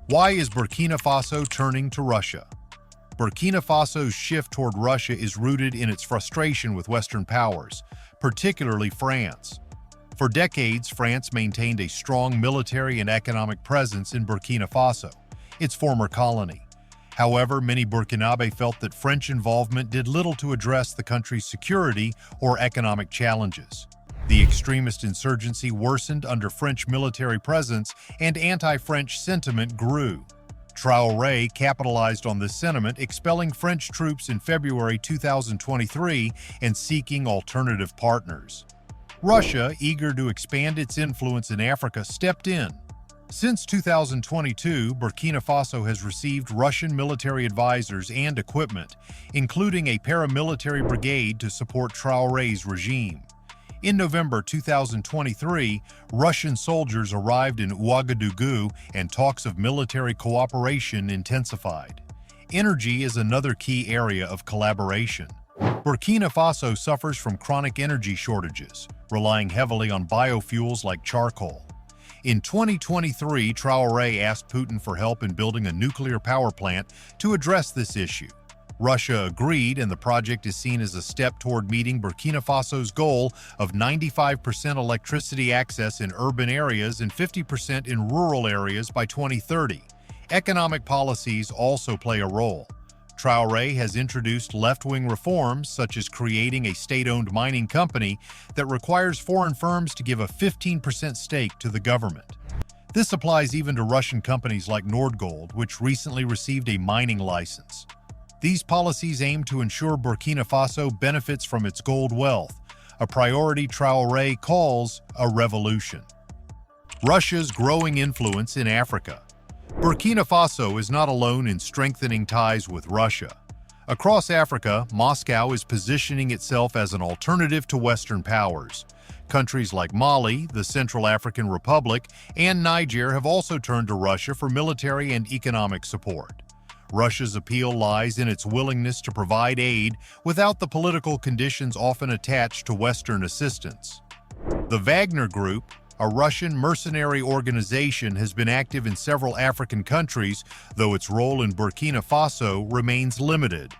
Why is Burkina Faso turning to Russia? Burkina Faso's shift toward Russia is rooted in its frustration with Western powers, particularly France. For decades, France maintained a strong military and economic presence in Burkina Faso, its former colony. However, many Burkinabe felt that French involvement did little to address the country's security or economic challenges. The extremist insurgency worsened under French military presence and anti-French sentiment grew. Traoré capitalized on this sentiment, expelling French troops in February 2023 and seeking alternative partners. Russia, eager to expand its influence in Africa, stepped in. Since 2022, Burkina Faso has received Russian military advisors and equipment, including a paramilitary brigade to support Traoré's regime. In November 2023, Russian soldiers arrived in Ouagadougou and talks of military cooperation intensified. Energy is another key area of collaboration. Burkina Faso suffers from chronic energy shortages, relying heavily on biofuels like charcoal. In 2023, Traoré asked Putin for help in building a nuclear power plant to address this issue. Russia agreed, and the project is seen as a step toward meeting Burkina Faso's goal of 95% electricity access in urban areas and 50% in rural areas by 2030. Economic policies also play a role. Traoré has introduced left-wing reforms, such as creating a state-owned mining company that requires foreign firms to give a 15% stake to the government. This applies even to Russian companies like Nordgold, which recently received a mining license. These policies aim to ensure Burkina Faso benefits from its gold wealth, a priority Traoré calls a revolution. Russia's growing influence in Africa. Burkina Faso is not alone in strengthening ties with Russia. Across Africa, Moscow is positioning itself as an alternative to Western powers. Countries like Mali, the Central African Republic, and Niger have also turned to Russia for military and economic support. Russia's appeal lies in its willingness to provide aid without the political conditions often attached to Western assistance. The Wagner Group, a Russian mercenary organization, has been active in several African countries, though its role in Burkina Faso remains limited.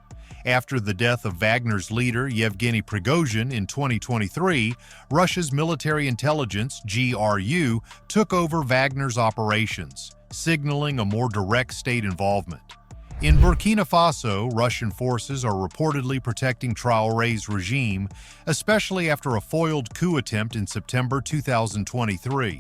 After the death of Wagner's leader, Yevgeny Prigozhin, in 2023, Russia's military intelligence, GRU, took over Wagner's operations, signaling a more direct state involvement. In Burkina Faso, Russian forces are reportedly protecting Traoré's regime, especially after a foiled coup attempt in September 2023.